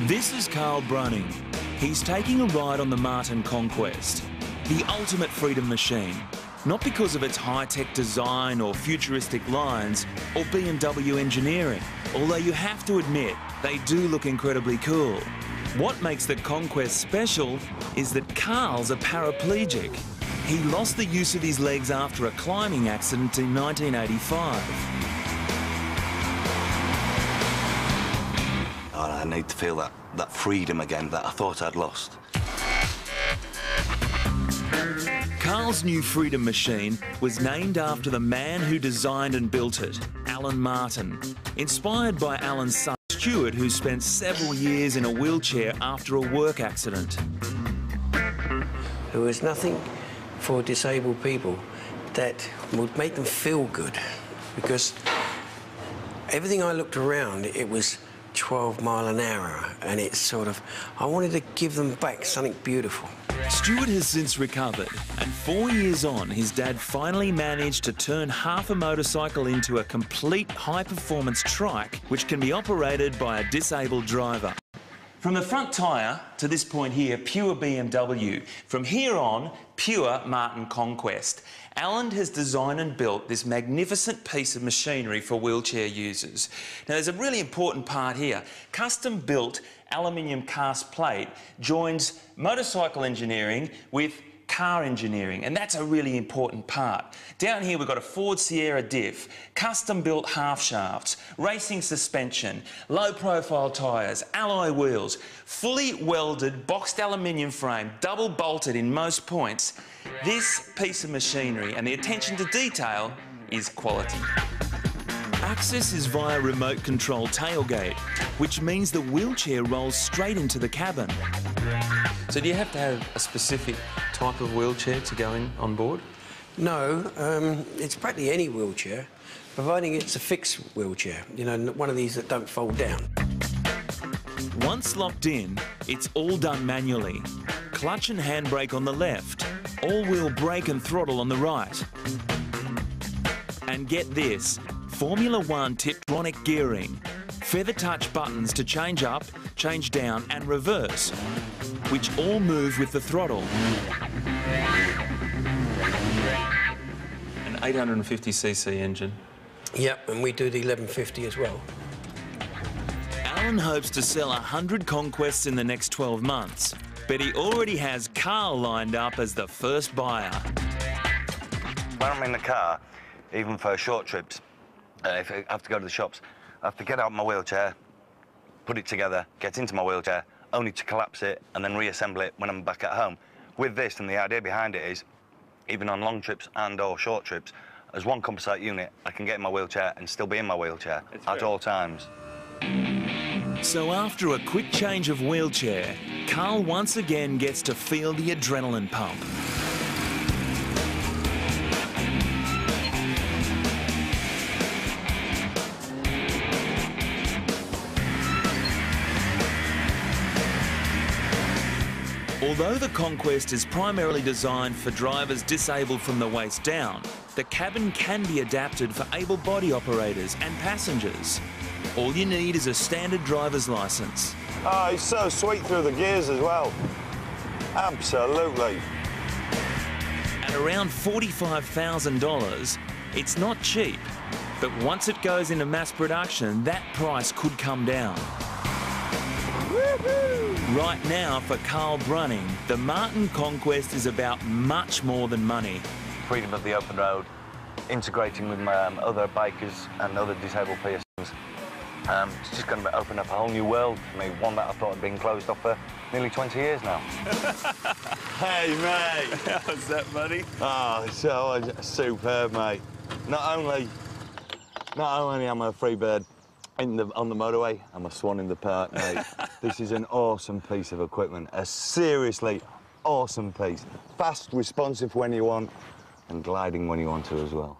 This is Carl Brunning. He's taking a ride on the Martin Conquest, the ultimate freedom machine. Not because of its high-tech design or futuristic lines or BMW engineering, although you have to admit they do look incredibly cool. What makes the Conquest special is that Carl's a paraplegic. He lost the use of his legs after a climbing accident in 1985. I need to feel that freedom again that I thought I'd lost. Carl's new freedom machine was named after the man who designed and built it, Alan Martin, inspired by Alan's son Stuart, who spent several years in a wheelchair after a work accident. There was nothing for disabled people that would make them feel good, because everything I looked around, it was 12 mile an hour, and it's sort of, I wanted to give them back something beautiful. Stuart has since recovered, and 4 years on, his dad finally managed to turn half a motorcycle into a complete high-performance trike, which can be operated by a disabled driver. From the front tyre to this point here, pure BMW. From here on, pure Martin Conquest. Alan has designed and built this magnificent piece of machinery for wheelchair users. Now, there's a really important part here. Custom-built aluminium cast plate joins motorcycle engineering with car engineering, and that's a really important part. Down here we've got a Ford Sierra diff, custom-built half shafts, racing suspension, low-profile tyres, alloy wheels, fully welded boxed aluminium frame, double bolted in most points. This piece of machinery and the attention to detail is quality. Access is via remote control tailgate, which means the wheelchair rolls straight into the cabin. So do you have to have a specific type of wheelchair to go in on board? No, it's practically any wheelchair, providing it's a fixed wheelchair, you know, one of these that don't fold down. Once locked in, it's all done manually. Clutch and handbrake on the left, all-wheel brake and throttle on the right. And get this, Formula One Tiptronic gearing, feather touch buttons to change up, change down and reverse, which all move with the throttle. An 850cc engine. Yep, and we do the 1150 as well. Alan hopes to sell 100 Conquests in the next 12 months, but he already has Carl lined up as the first buyer. When I'm in the car, even for short trips, if I have to go to the shops, I have to get out my wheelchair, put it together, get into my wheelchair, only to collapse it and then reassemble it when I'm back at home. With this, and the idea behind it is, even on long trips and or short trips, as one composite unit, I can get in my wheelchair and still be in my wheelchair at all times. So after a quick change of wheelchair, Carl once again gets to feel the adrenaline pump. Although the Conquest is primarily designed for drivers disabled from the waist down, the cabin can be adapted for able-body operators and passengers. All you need is a standard driver's licence. Oh, it's so sweet through the gears as well. Absolutely. At around $45,000, it's not cheap, but once it goes into mass production, that price could come down. Right now, for Carl Brunning, the Martin Conquest is about much more than money. Freedom of the open road, integrating with my other bikers and other disabled persons. It's just going to open up a whole new world for me, one that I thought had been closed off for nearly 20 years now. Hey, mate. How's that, buddy? Oh, it's so superb, mate. Not only am I a free bird on the motorway, I'm a swan in the park, mate. This is an awesome piece of equipment, a seriously awesome piece. Fast, responsive when you want, and gliding when you want to as well.